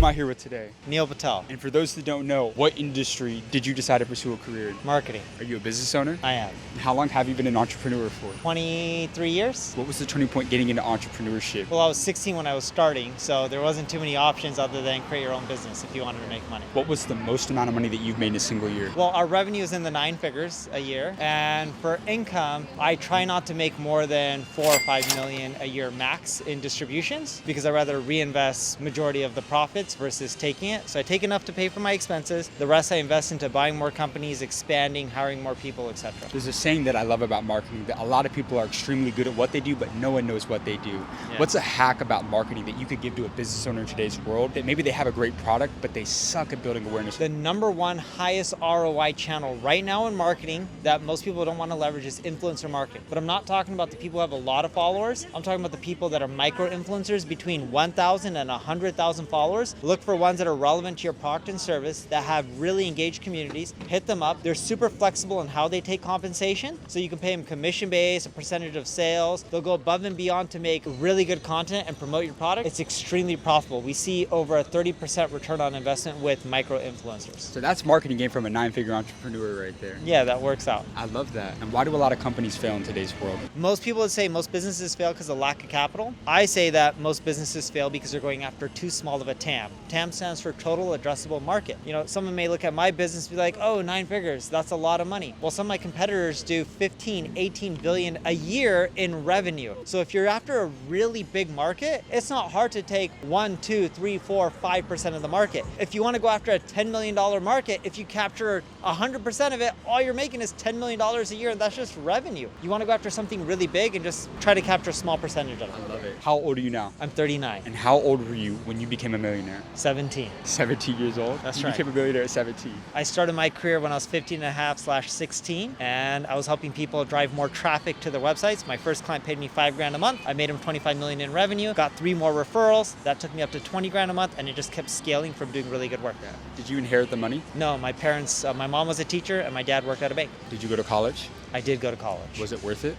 I here with today? Neil Patel, And for those that don't know, what industry did you decide to pursue a career in? marketing. Are you a business owner? I am. And how long have you been an entrepreneur for? 23 years? What was the turning point getting into entrepreneurship? Well, I was 16 when I was starting, so there wasn't too many options other than create your own business if you wanted to make money. What was the most amount of money that you've made in a single year? Well, our revenue is in the 9 figures a year, and for income, I try not to make more than 4 or 5 million a year max in distributions because I rather reinvest majority of the profits versus taking it. So I take enough to pay for my expenses. The rest I invest into buying more companies, expanding, hiring more people, etc. There's a saying that I love about marketing that a lot of people are extremely good at what they do, but no one knows what they do. Yeah. What's a hack about marketing that you could give to a business owner in today's world that maybe they have a great product, but they suck at building awareness? The number one highest ROI channel right now in marketing that most people don't want to leverage is influencer marketing. But I'm not talking about the people who have a lot of followers. I'm talking about the people that are micro-influencers between 1,000 and 100,000 followers. Look for ones that are relevant to your product and service, that have really engaged communities. Hit them up. They're super flexible in how they take compensation. So you can pay them commission-based, a percentage of sales. They'll go above and beyond to make really good content and promote your product. It's extremely profitable. We see over a 30% return on investment with micro-influencers. So that's marketing game from a 9-figure entrepreneur right there. Yeah, that works out. I love that. And why do a lot of companies fail in today's world? Most people would say most businesses fail because of lack of capital. I say that most businesses fail because they're going after too small of a TAM. TAM stands for total addressable market. You know, someone may look at my business and be like, oh, 9 figures, that's a lot of money. Well, some of my competitors do 15, 18 billion a year in revenue. So if you're after a really big market, it's not hard to take 1, 2, 3, 4, 5% of the market. If you want to go after a $10 million market, if you capture 100% of it, all you're making is $10 million a year, and that's just revenue. You want to go after something really big and just try to capture a small percentage of it. I love it. How old are you now? I'm 39. And how old were you when you became a millionaire? 17. 17 years old? That's you right. became a millionaire at 17. I started my career when I was 15 and a half/16, and I was helping people drive more traffic to their websites. My first client paid me $5,000 a month. I made him 25 million in revenue, got 3 more referrals. That took me up to 20 grand a month, and it just kept scaling from doing really good work. Yeah. Did you inherit the money? No, my parents, my mom was a teacher and my dad worked at a bank. Did you go to college? I did go to college. Was it worth it?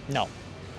No.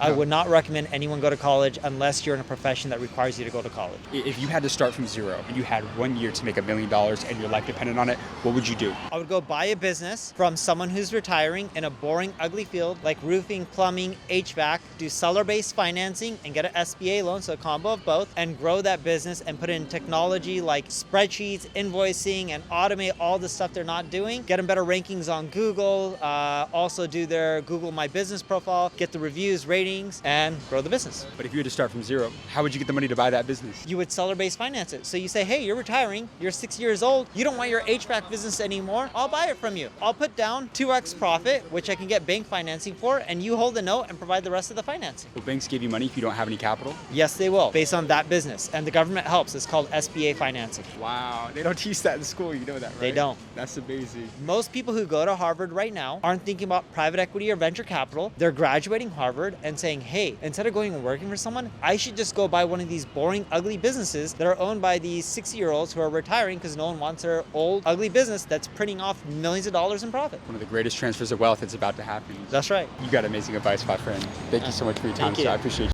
I would not recommend anyone go to college unless you're in a profession that requires you to go to college. If you had to start from zero and you had 1 year to make $1 million and your life depended on it, what would you do? I would go buy a business from someone who's retiring in a boring, ugly field like roofing, plumbing, HVAC, do seller-based financing and get an SBA loan, so a combo of both, and grow that business and put in technology like spreadsheets, invoicing, and automate all the stuff they're not doing. Get them better rankings on Google, also do their Google My Business profile, get the reviews, ratings, and grow the business. But if you had to start from zero, how would you get the money to buy that business? You would seller-based finance it. So you say, hey, you're retiring, you're 6 years old, you don't want your HVAC business anymore, I'll buy it from you. I'll put down 2x profit, which I can get bank financing for, and you hold the note and provide the rest of the financing. Will banks give you money if you don't have any capital? Yes, they will, based on that business. And the government helps. It's called SBA financing. Wow, they don't teach that in school, you know that, right? They don't. That's amazing. Most people who go to Harvard right now aren't thinking about private equity or venture capital. They're graduating Harvard and saying, hey, instead of going and working for someone, I should just go buy one of these boring, ugly businesses that are owned by these 60-year-olds who are retiring because no one wants their old, ugly business that's printing off millions of dollars in profit. One of the greatest transfers of wealth that's about to happen. That's right. You got amazing advice, my friend. Thank you so much for your time, Thank you. sir. I appreciate you.